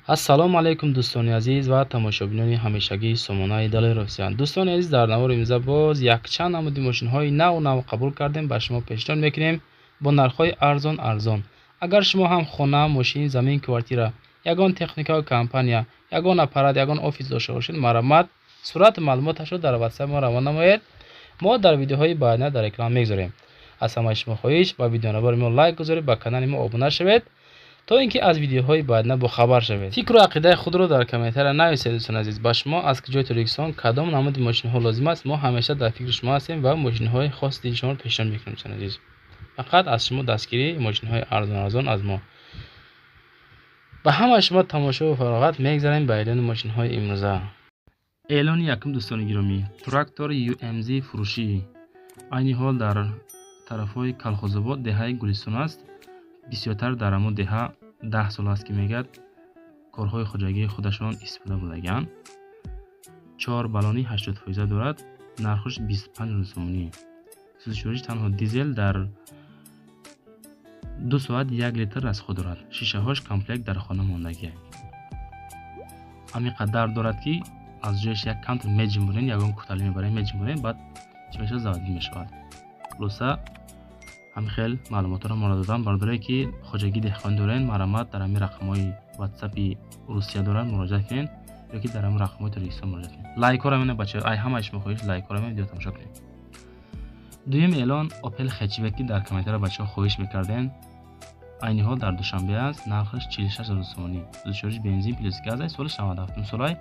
ассалому алайкум дӯстони азиз ва тамошобинони ҳамешагии сомонаи дали рӯсиян. дӯстони азиз, дар навори имрӯза боз якчанд намуди мошинҳои наву қабул кардем ба шумо пешниҳод мекунем бо нархҳои арзон. агар шумо ҳам хона, мошин, замин, квартира, ягон техникави компания, ягон аппарат, ягон офис дошта бошед, марамат сурати маълумоташро дар ватсап мо равона намоед. мо дар видеоҳои баъдина дар экран мегузорем. аз ҳамаи шумо хоҳиш ба видеонавари мо лайк гузоред, ба канали мо обуна шавед то ин ки аз видеоҳои баъдина бохабар шавед. фикру ақидаи худро дар комментария нависед. дӯстони азиз, ба шумо аз ҷои Тоҷикистон кадом намуди мошинҳо лозим аст? мо ҳамеша дар фикри шумо ҳастем ва мошинҳои хоси дили шуморо пешниҳод мекунем. дӯстони азиз, фақат аз шумо дастгирии мошинҳои арзон аз мо. ба ҳамаи шумо тамошову фароғат мегзарем ба эълони мошинҳои имрӯза. эълони якум, дӯстони гиромӣ, трактори UMZ фурӯшӣ. айни ҳол дар тарафҳои Калхозобод, деҳаи Гулистон аст. бисёртар дар ҳамон деҳа 10 сол аст ки мегӯяд корҳои хоҷагии худашон истифода бурдагиянд. 4 баллони 80% дорад. нархаш 25 сомонӣ. сӯзишвориш танҳо дизел дар 2 соат 1 литр расход дорад. шишаҳош комплект дар хона мондагӣ. ҳамин қадар дорад ки аз ҷояш як кантр меҷим бурен, ягон кӯтали мебарем меҷим бурен, баъд чӣ мешавад, заводӣ мешавад. хулоса ҳамин хел маълумотро мо додам. бардоре ки хоҷагӣ деҳқонӣ дорен, марамат дар ҳамин рақамҳои ватсапи русия дорад, муроҷиат кунед, ёки дар ҳамин рақамҳои Тоҷикистон муроҷиат кунед. лайкҳоро мена бача, ай ҳамаи шумо хоҳиш лайкҳоро мена видео тамошо кунед. дуюм эълон Opel хэтчбек ки дар комментария бачаҳо хоҳиш мекарден. айни ҳол дар душанбе аст. нархаш 46000 сомонӣ. сӯзишвориш бензин плюс газ аст. соли 97 солай.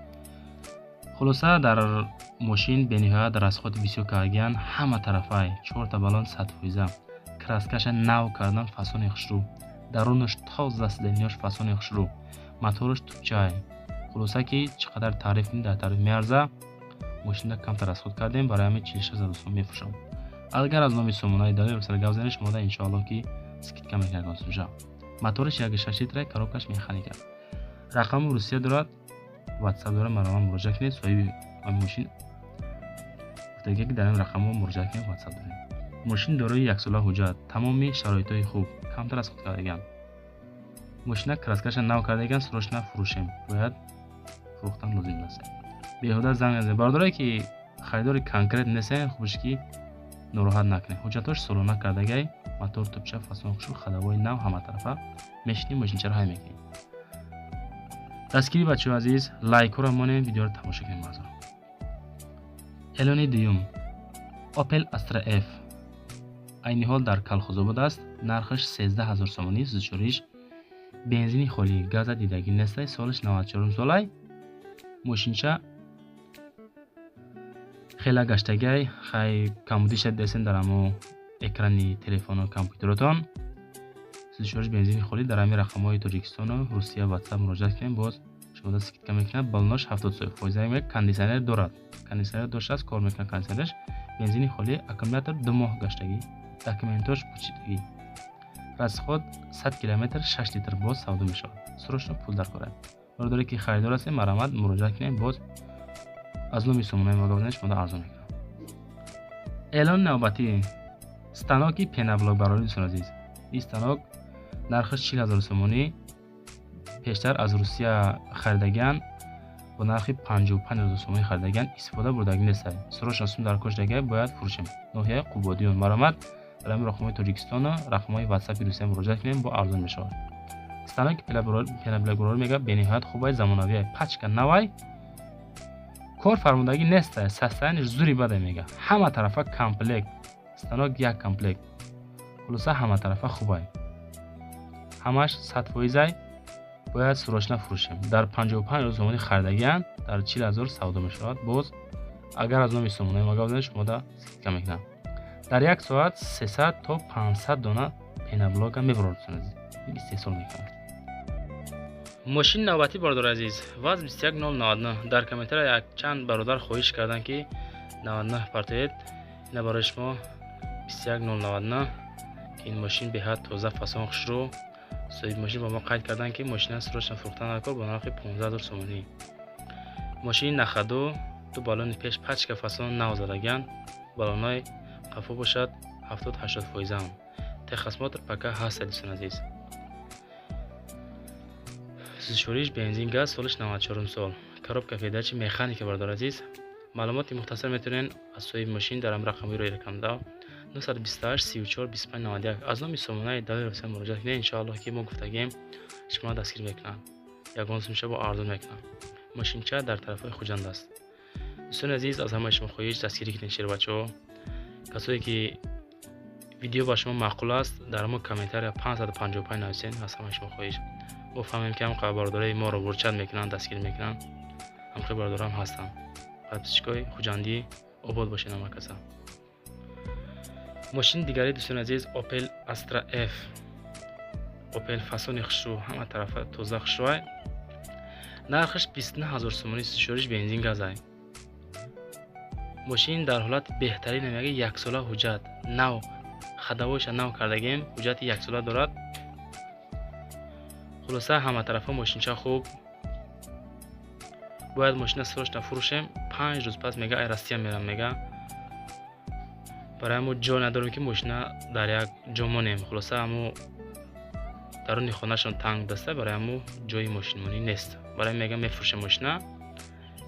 хулоса дар мошин бениҳоят расходи бисёр кардагиян, ҳама тарафай 4 та баллон 100%. краскаша нав кардан, фасони хушрӯ. дарунаш тоза аст, денёш фасони хушрӯ. мотораш тупчай. хулоса ки чӣ қадар таъриф кунед, дар таъриф меарза. мошина камтар расход кардем, барои ҳамин 46000 сомон мефурӯшам. агар аз номи сомонаи дали рӯсия гап занед, шумо да иншоаллоҳ ки скидка мекунад сӯжа. мотораш 1.6 литр, коробкаш механика. рақами русия дорад, ватсап дорад, марама муроҷиат кунед. соҳиби ҳамин мошин гуфтаги ки дар ин рақамҳо муроҷиат кунед, ватсап дорем. мошин дорои 1 сола ҳуҷҷат, тамоми шароитҳои хуб, камтар расход кардагиян. мошина краскаша нав кардагиян, срош нафурӯшем, бояд фурӯхтан лозим аст. беҳуда занг назанед. бардоре ки харидори конкрет нестен, хубаш ки нороҳат накунед. ҳуҷҷатош солона кардагай, мотор тупча, фасон хушрӯ, хадавои нав, ҳама тарафа мешинем, мошинчаро ҳай мекунем. дастгири бачаҳои азиз, лайкҳоро монем, видеоро тамошо кунем. мазза. эълони дуюм Opel Astra F. айни ҳол дар Калхозобод аст. нархаш 13000 сомонӣ. сӯзишвориш бензини холӣ, газа дидагӣ нестай. солиш 94 солай. мошинча хела гаштагай, хай камбудиша десен дар ҳамо экрани телефону компютеротон. сӯзишвориш бензини холӣ, дар ҳамин рақамҳои Тоҷикистону Русия ватсап муроҷиат кунед, боз шумо да скидка мекунад. баллонош 70%. мек кондитсионер дорад. кондитсионер доштааст, кор мекунад кондитсионераш. бензини холӣ, аккумулятор 2 моҳ гаштагӣ, документош пӯчидагӣ. расход 100 километр 6 литр, боз савдо мешавад. срочно пул даркорад. бардоре ки харидор ҳастед, марамат муроҷиат кунед, боз аз номи сомонаи магазин шумо да арзон мекунад. эълони навбатӣ станоки пеноблок барорӣ. дӯстон азиз, ин станок нархаш 40000 сомонӣ. пештар аз русия харидагиян, бо нархи 55000 сомонӣ харидагиян, истифода бурдагӣ нестад. срочно сум даркоштагай, бояд фурӯшем. ноҳияи қубодиён. марамат дар ҳамин рақамҳои Тоҷикистону рақамҳои ватсапи русия муроҷиат кунем, бо арзон мешавад. станоки пеноблок барорӣ мега бениҳоят хубай, замонавия, пачка навай, кор фармудагӣ нестай, састаяниш зури бадай мега. ҳама тарафа комплект. станок як комплект. хулоса ҳама тарафа хубай. ҳамаш 100%. бояд срочно фурӯшем. дар 55000 сомонӣ харидагиян, дар 40000 савдо мешавад. боз агар аз номи сомонаи мо гап занед, шумо да скидка мекунам. дар 1 соат 300 то 500 дона пеноблока мебарорад. истеҳсол мекунад. мошини навбатӣ бардор азиз, ваз 21099. дар комментария якчанд бародар хоҳиш карданд ки 99 партоед. ина барои шумо 21099 ки ин мошин беҳад тоза, фасон хушрӯ. соҳиби мошин ба мо қайд карданд ки мошина срочно фурӯхтан накор, бо нархи 15000 сомонӣ. мошини нахаду, 2 баллони пеш пачка фасон нав задагиян. баллонҳои қафо бошад 70-80%. техосмотр пока ҳаст. дӯстон азиз, سوزشوریش بنزین گاز سالش 94 سال. коробка передачи механика бардор азиз. маълумоти мухтасар метавонен аз соҳиби мошин дар ҳам рақамиро рақамда 928 34 25 91 аз номи сомонаи давлаи русия муроҷиат кунед. иншоаллоҳ ки мо гуфтагем шумо дастгир мекунанд. ягон сумша бо арзон мекунанд. мошинча дар тарафҳои хуҷанд аст. дӯстони азиз, аз ҳамаи шумо хоҳиш дастгирӣ кунед шербачаҳо. касое ки видео ба шумо маъқул аст дар мо комментария 555 нависен. аз ҳамаи шумо хоҳиш бо фаҳмем ки ҳамқабар бародарои моро бурчанд мекунанд, дастгир мекунанд. ҳамқабар бародарам ҳастанд. подписчикои хуҷандӣ обод бошед намакаса. мошини дигари дӯстони азиз Opel Astra F. Opel фасони хушрӯ, ҳама тарафа тоза хушрӯай. нархаш 29000 сомонӣ сӯзишвориш бензин газай. мошин дар ҳолати беҳтарин мега яксола ҳуҷҷат нав хадавоиша нав кардагем, ҳуҷҷати яксола дорад. хулоса ҳама тарафа мошинча хуб. бояд мошина срочно фурӯшем. 5 рӯз пас мега ай Россия мерам мега. барои мо ҷо надорем ки мошина дар як ҷо монем. хулоса ҳамо даруни хонашон танг даста, барои ҳамо ҷои мошинмонӣ нест. барои мега мефурӯшем мошина.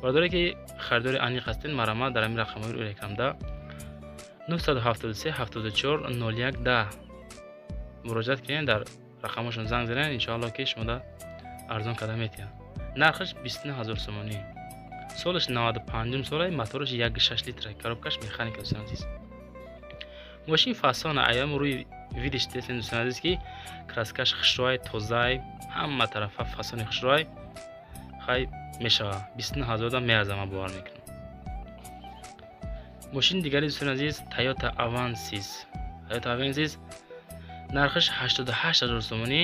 бародаре ки харидори аниқ ҳастед, марамат дар ҳамин рақамҳои рекламда 973 74 01 10 муроҷиат кунед, дар рақамашон занг занед. иншоаллоҳ ки шумо арзон карда метиҳад. нархаш 29000 сомонӣ. солаш 95 солай, мотораш 1.6 литр, коробкаш механика дӯстон азиз. мошин фасона аям рӯи видиш дестен дӯстон азиз ки краскаш хушрӯай, тозай, ҳама тарафа фасони хушрӯай. хай мешава 29000 да меарзама бовар мекунам. мошини дигари дӯстон азиз Toyota Avensis. Toyota Avensis нархаш 88000 сомонӣ.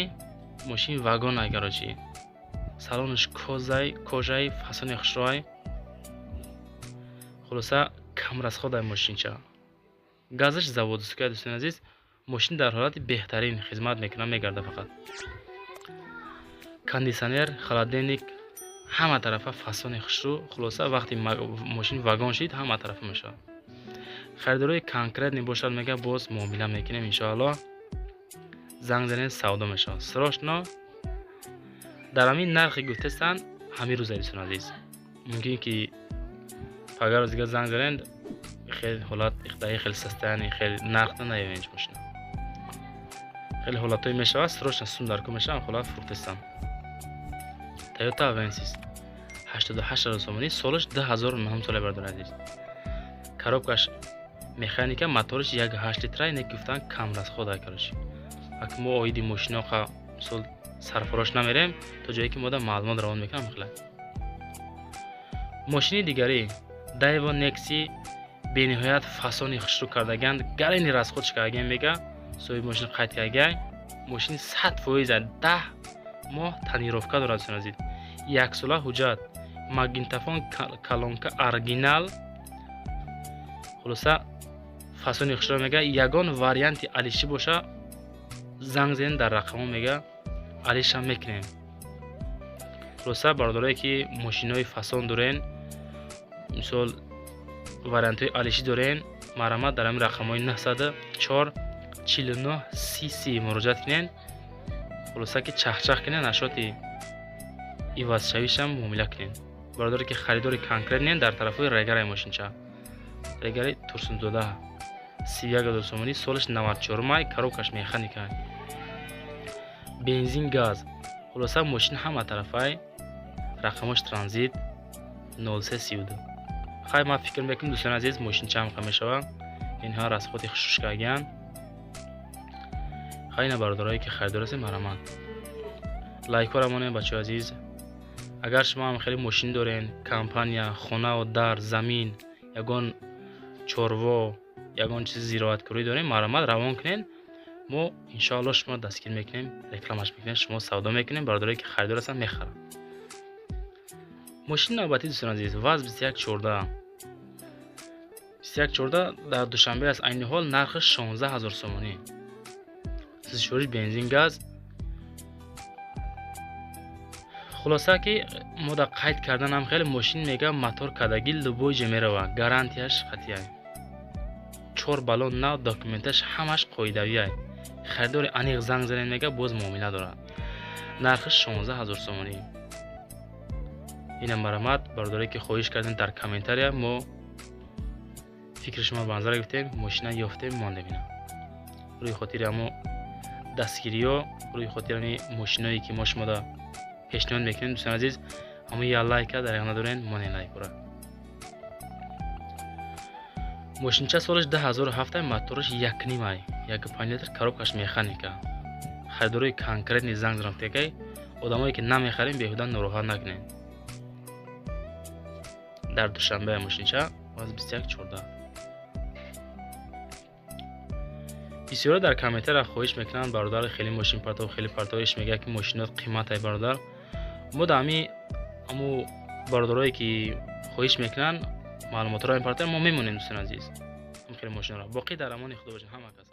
мошин вагонай гарочи. салонаш кожаи фасони хушрӯай. хулоса камрасходай мошинча. газаш заводская дӯстон азиз. мошин дар ҳолати беҳтарин хизмат мекунад, мегарда фақат. кондисионер, холодильник, ҳама тарафа фасони хушрӯ. хулоса вақти мошин вагон шид, ҳама тарафа мешавад. харидорои конкретни бошад мега боз муомила мекунем. иншоаллоҳ занг занед савдо мешавад. срочно дар ҳамин нархи гуфтестан ҳамин рӯза дӯстон азиз. мумкин ки пагар дигар занг занед хеле ҳолат иқтидаи хеле састаяни хеле нархда наёбем мошина. хеле ҳолатҳое мешавад, срочно сум дар ко мешавад, ҳолат фурӯхтестан. Toyota Avensis 88000 сомонӣ, солаш 2009 сола бардор азиз. коробкаш механика, моториш 1.8 литр, не гуфтан камрасходай кароши. ак мо оиди мошиноқа мисол сарфарош намерем, то ҷое ки мода маълумот равон мекунам хила. мошини дигари Daewoo Nexi бениҳоят фасони хушрӯ кардаганд, гарини расход кардаген мега, соҳиби мошин қайд кардагай. мошин 100% 10 моҳ танировка дорад дӯстон азиз. яксола ҳуҷҷат, магнитофон колонка оригинал. хулоса фасони хушрӯ мега ягон варианти алиши боша занг занед дар рақамо мега алиша мекунем. хулоса бародарое ки мошинои фасон дорен, мисол вариантҳои алиши дорен, марамат дар ҳамин рақамҳои 904 49 30 муроҷиат кунед. хулоса ки чахчах кунед, нашоти ивазшавишам муомила кунед. бародаре ки харидори конкрет нед, дар тарафҳои регараи мошинча. регари турсунзода 31000 сомонӣ, солаш 94 май, коробкаш механика. бензин газ. хулоса мошин ҳама тарафай, рақамош транзит 0332. хай ман фикр мекунам дӯстон азиз мошинча ҳамқа мешава. инҳо расходи хушрӯш кардагаанд. хай на бародарое ки харидор ҳастед, марамат лайкҳо рамонед бачаҳои азиз. агар шумо ҳам хеле мошин дорен, компания, хонаву дар, замин, ягон чорво, ягон чизи зироаткорӣ дорем, марамат равон кунед. мо иншоаллоҳ шумо дастгир мекунем, рекламаш мекунем, шумо савдо мекунем, бародарое ки харидор ҳастанд мехаранд. мошини навбатӣ дӯстон азиз ВАЗ 2114. 2114 дар душанбе аст. айни ҳол нархаш 16000 сомонӣ. сӯзишвориш бензин газ. хулоса ки мода қайд кардан ҳам хеле мошин мега мотор кадаги лубой ҷа мерава, гарантияш қатъияй. 4 баллон нав, документаш ҳамаш қоидавияй. харидори аниқ занг занед мега боз муомила дорад. нархш 16000 сомонӣ. Инам баромад бардоре ки хоҳиш кардем дар комментария мо фикри шумо ба назар гирифтем, мошина ёфтем мондем. ина рӯи хотири амо дастгириё, рӯи хотири ами мошиное ки мо шумода пешниҳод мекунем. дӯстон азиз, ҳама я лайка дар як надорен моне лайкора. мошинча солаш 2007 мотораш 1.5 1.5 литр коробкаш механика. харидорои конкретни занг зарам текай одамое ки намехарем беҳуда нороҳат накунем. дар душанбе мошинча аз 21:14. бисёро дар комментария хоҳиш мекунанд бародар хеле мошин партов хеле партовиш мега ки мошинот қиматай бародар. мо дами аму бародарое ки хоҳиш мекунанд маълумотро ин партов мо мемонем. дӯстон азиз хеле мошинро боқӣ дар амони худо бошед ҳама кас.